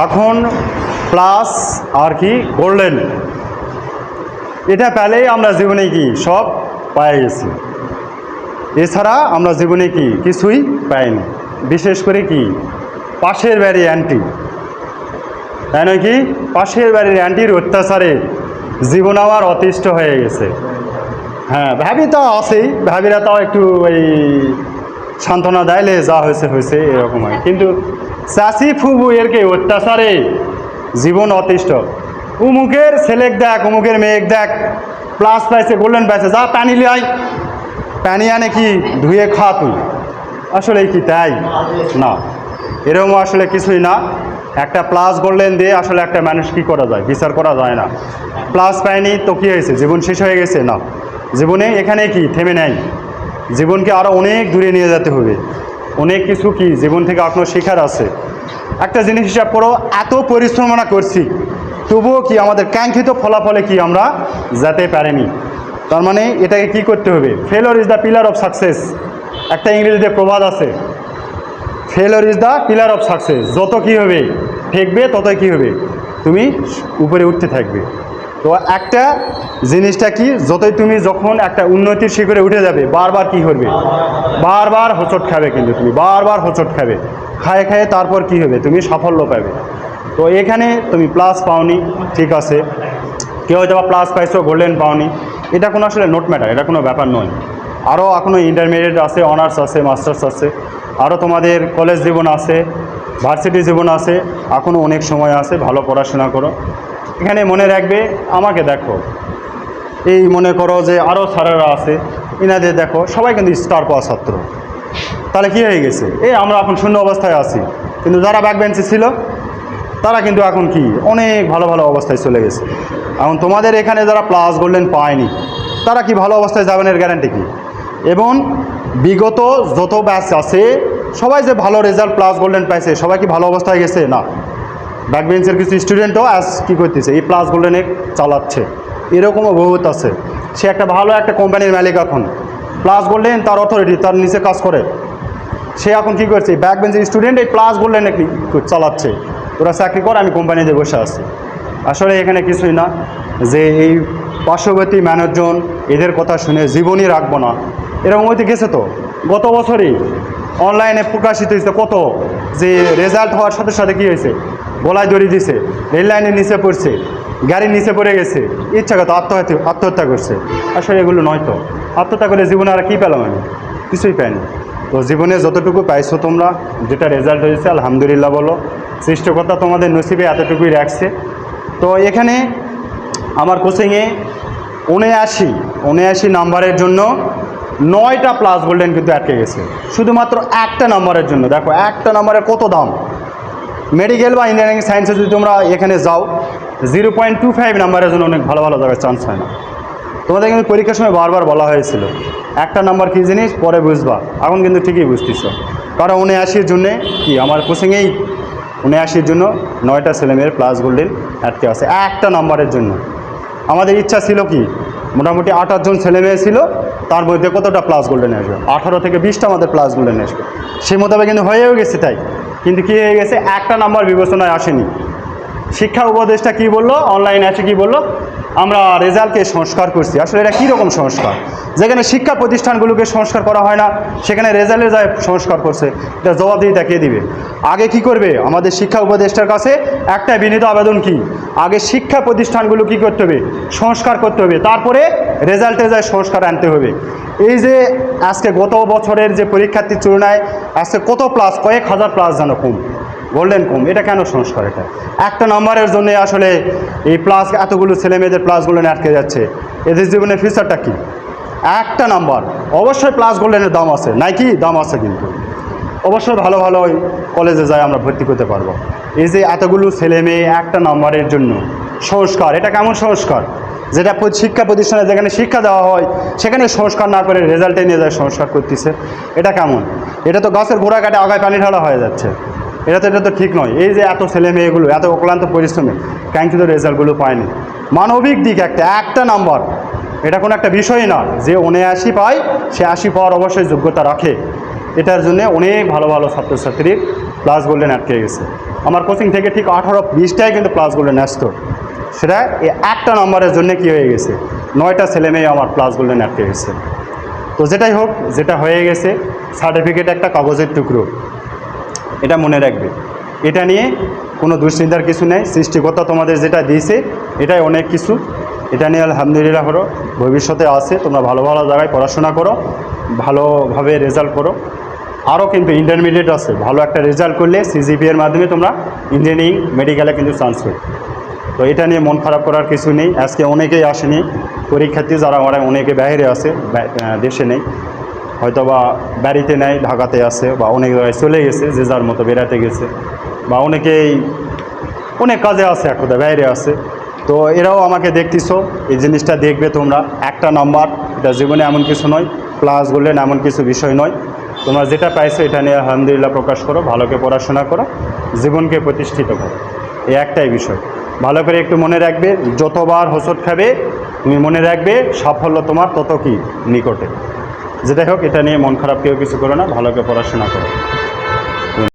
এখন প্লাস আর কি গোল্ডেন, এটা পেলেই আমরা জীবনে কি সব পেয়ে গেছি। এছাড়া আমরা জীবনে কি কিছুই পাইনি। বিশেষ করে কি পাশের বাড়ির অ্যান্টি, তাই নয় কি পাশের বাড়ির অ্যান্টির অত্যাচারে জীবন আমার অতিষ্ঠ হয়ে গেছে। হ্যাঁ, ভাবি তো আছেই, ভাবিরা তাও একটু ওই সান্ত্বনা দেয়লে যা হয়েছে হয়েছে এরকম হয়, কিন্তু চাষি ফুবু এরকে অত্যাচারে জীবন অতিষ্ঠ। উমুকের ছেলেক দেখ, উমুকের মেয়েক দেখ, প্লাস পাইছে, গোল্ডেন পাইছে, যা পানি লিয়াই, পানি আনে কি ধুয়ে খা তুই। আসলে কি তাই না, এরকম আসলে কিছুই না। একটা প্লাস গোল্ডেন দিয়ে আসলে একটা মানুষ কী করা যায়, বিচার করা যায় না। প্লাস পায়নি তো কী হয়েছে, জীবন শেষ হয়ে গেছে না, জীবনে এখানে কি থেমে নেয়, জীবনকে আরও অনেক দূরে নিয়ে যেতে হবে। অনেক কিছু কি জীবন থেকে আপনার শেখার আছে। একটা জিনিস হিসাব করো, এত পরিশ্রম আমরা করছি, তবুও কি আমাদের কাঙ্ক্ষিত ফলাফলে কি আমরা যেতে পারিনি। তার মানে এটাকে কি করতে হবে, failure is the pillar of success. একটা ইংরেজিতে প্রবাদ আছে, failure is the pillar of success. যত কি হবে ঠেকবে ততই কি হবে, তুমি উপরে উঠতে থাকবে। তো একটা জিনিসটা কি, যতই তুমি যখন একটা উন্নতির শিখরে উঠে যাবে, বারবার কি করবে, বারবার হোঁচট খাবে, কিন্তু তুমি বারবার হোঁচট খাবে, খায়ে খায়ে তারপর কি হবে, তুমি সাফল্য পাবে। তো এখানে তুমি প্লাস পাওনি, ঠিক আছে, কেউ হয়তো বা প্লাস পাইছো, গোল্ডেন পাওনি, এটা কোনো আসলে নোট ম্যাটার, এটা কোনো ব্যাপার নয়। আরও এখনও ইন্টারমিডিয়েট আছে, অনার্স আছে, মাস্টার্স আছে, আরও তোমাদের কলেজ জীবন আছে, ভার্সিটি জীবন আছে, এখনও অনেক সময় আছে, ভালো পড়াশোনা করো। এখানে মনে রাখবে, আমাকে দেখো, এই মনে করো যে আরও স্যারেরা আছে, এনাদের দেখো, সবাই কিন্তু স্টার পাওয়া ছাত্র। তাহলে কী হয়ে গেছে, এই আমরা এখন শূন্য অবস্থায় আছি, কিন্তু যারা ব্যাক বেঞ্চে ছিল তারা কিন্তু এখন কি অনেক ভালো ভালো অবস্থায় চলে গেছে। এখন তোমাদের এখানে যারা প্লাস গোল্ডেন পায়নি তারা কি ভালো অবস্থায় যাবেন, এর গ্যারান্টি কি? এবং বিগত যত ব্যাচ আছে সবাই যে ভালো রেজাল্ট প্লাস গোল্ডেন পাইছে, সবাই কি ভালো অবস্থায় গেছে না। ব্যাক বেঞ্চের কিছু স্টুডেন্টও আজ কী করতেছে, এই প্লাস গোল্ডেনে চালাচ্ছে, এরকমও বহুত আছে। সে একটা ভালো একটা কোম্পানির মালিক, এখন প্লাস গোল্ডেন তার অথরিটি, তার নিচে কাজ করে, সে এখন কী করছে, ব্যাক বেঞ্চের স্টুডেন্ট এই প্লাস গোল্ডেনে চালাচ্ছে, ওরা চাকরি করে, আমি কোম্পানিতে বসে আছি। আসলে এখানে কিছুই না, যে এই পার্শ্ববর্তী মানুষজন এদের কথা শুনে জীবনই রাখবো না, এরকম হইতে গেছে। তো গত বছরই অনলাইনে প্রকাশিত হয়েছে কত, যে রেজাল্ট হওয়ার সাথে সাথে কী হয়েছে, গলায় দড়ি দিছে, রেল লাইনের নিচে পড়ছে, গাড়ির নিচে পড়ে গেছে, ইচ্ছাগত আত্মহত্যা করছে। আসলে এগুলো নয় তো, আত্মহত্যা করে জীবনে আর কী পেলাম, আমি কিছুই পাইনি। তো জীবনে যতটুকু পাইছো তোমরা, যেটা রেজাল্ট হয়েছে আলহামদুলিল্লাহ বলো, সৃষ্টিকর্তা তোমাদের নসিবে এতটুকুই রাখছে। তো এখানে আমার কোচিংয়ে 79 নাম্বারের জন্য 9টা প্লাস গোল্ডেন কিন্তু আটকে গেছে, শুধুমাত্র একটা নাম্বারের জন্য। দেখো একটা নাম্বারের কত দাম। মেডিকেল বা ইঞ্জিনিয়ারিং সায়েন্সে যদি তোমরা এখানে যাও, 0.25 নাম্বারের জন্য অনেক ভালো ভালো জায়গায় চান্স হয় না। তোমাদের কিন্তু পরীক্ষার সময় বারবার বলা হয়েছিল একটা নাম্বার কী জিনিস পরে বুঝবা, এখন কিন্তু ঠিকই বুঝতেছ। কারণ 79-র জন্যে কি আমার কোচিংয়েই 79-র জন্য 9টা ছেলেমেয়ের প্লাস গোল্ডেন আটকে আছে, একটা নাম্বারের জন্য। আমাদের ইচ্ছা ছিল কি, মোটামুটি 28 জন ছেলেমেয়ে ছিল, তার মধ্যে কতটা প্লাস গোল্ডেন আসবে, 18 থেকে 20টা আমাদের প্লাস গোল্ডেন আসবে, সেই মোতাবেক কিন্তু হয়েও গেছে। তাই কিন্তু কী হয়ে গেছে, একটা নাম্বার বিবেচনায় আসেনি। শিক্ষা উপদেষ্টা কি বললো, অনলাইনে আছে কি বললো, আমরা রেজাল্টকে সংস্কার করছি। আসলে এটা কীরকম সংস্কার, যেখানে শিক্ষা প্রতিষ্ঠানগুলোকে সংস্কার করা হয় না, সেখানে রেজাল্টে যায় সংস্কার করছে, এটা জবাবদিহিতা কে দিবে? আগে কি করবে আমাদের শিক্ষা উপদেষ্টার কাছে একটা বিনীত আবেদন, কি আগে শিক্ষা প্রতিষ্ঠানগুলো কি করতে হবে, সংস্কার করতে হবে, তারপরে রেজাল্টে যায় সংস্কার আনতে হবে। এই যে আজকে গত বছরের যে পরীক্ষার্থীর তুলনায় আজকে কত প্লাস, কয়েক হাজার প্লাস যেন কম, গোল্ডেন কম, এটা কেন সংস্কার? এটা একটা নাম্বারের জন্য আসলে এই প্লাস এতগুলো ছেলেমেয়েদের প্লাস গোল্ডেন আটকে যাচ্ছে। এদের জীবনের ফিউচারটা কি? একটা নাম্বার। অবশ্যই প্লাস গোল্ডেনের দাম আছে, নাই কি দাম আছে, কিন্তু অবশ্যই ভালো ভালো কলেজে যায় আমরা ভর্তি করতে পারবো। এই যে এতগুলো ছেলেমেয়ে একটা নাম্বারের জন্য সংস্কার, এটা কেমন সংস্কার? যেটা শিক্ষা প্রতিষ্ঠানে যেখানে শিক্ষা দেওয়া হয় সেখানে সংস্কার না করে রেজাল্টে নিয়ে যায় সংস্কার করতেছে, এটা কেমন? এটা তো গাছের গোড়া কাটে আগায় পানি ঢালা হয়ে যাচ্ছে, এটা তো ঠিক নয়। এই যে এত ছেলে মেয়েগুলো এত অক্লান্ত পরিশ্রমে কাঙ্ক্ষিত রেজাল্টগুলো পায়নি, মানবিক দিক একটা নাম্বার, এটা কোনো একটা বিষয় না যে 79 পায় সে 80 পাওয়ার অবশ্যই যোগ্যতা রাখে। এটার জন্য অনেক ভালো ভালো ছাত্রছাত্রীর প্লাস গোল্ডেন আটকে গেছে। আমার কোচিং থেকে ঠিক 18-20টাই কিন্তু প্লাস গোল্ডেন আসতো, সেটা এই একটা নম্বরের জন্য কী হয়ে গেছে, 9টা ছেলে মেয়ে আমার প্লাস গোল্ডেন আটকে গেছে। তো যেটাই হোক, যেটা হয়ে গেছে, সার্টিফিকেট একটা কাগজের টুকরো, এটা মনে রাখবে। এটা নিয়ে কোনো দুশ্চিন্তার কিছু নেই। সৃষ্টিকর্তা তোমাদের যেটা দিয়েছে এটাই অনেক কিছু। এটা নিয়ে আলহামদুলিল্লাহ করো, ভবিষ্যতে আছে, তোমরা ভালো ভালো জায়গায় পড়াশোনা করো, ভালোভাবে রেজাল্ট করো। আরও কিন্তু ইন্টারমিডিয়েট আছে, ভালো একটা রেজাল্ট করলে সিজিপিএর মাধ্যমে তোমরা ইঞ্জিনিয়ারিং মেডিকেলে কিন্তু চান্স পাবে। তো এটা নিয়ে মন খারাপ করার কিছু নেই। আজকে অনেকেই আসেনি পরীক্ষার্থী, যারা ওরা অনেকে বাইরে আছে, দেশে নেই, হয়তো বা বাড়িতে নেই, ঢাকাতে আছে, বা অনেক জায়গায় চলে গেছে, যে যার মতো বেড়াতে গেছে, বা অনেকেই অনেক কাজে আছে, এক কথা বাইরে আছে। তো এরাও আমাকে দেখতেছো, এই জিনিসটা দেখবে তোমরা। একটা নাম্বার এটা জীবনে এমন কিছু নয়, প্লাস গোল্ডেন এমন কিছু বিষয় নয়। তোমরা যেটা পাইছো এটা নিয়ে আলহামদুলিল্লাহ প্রকাশ করো, ভালোকে পড়াশোনা করো, জীবনকে প্রতিষ্ঠিত করো, এই একটাই বিষয়। ভালো করে একটু মনে রাখবে, যতবার হোঁচট খাবে তুমি মনে রাখবে সাফল্য তোমার তত কি নিকটে। যেটাই হোক, এটা নিয়ে মন খারাপ কেউ কিছু করো না, ভালোকে পড়াশোনা করো।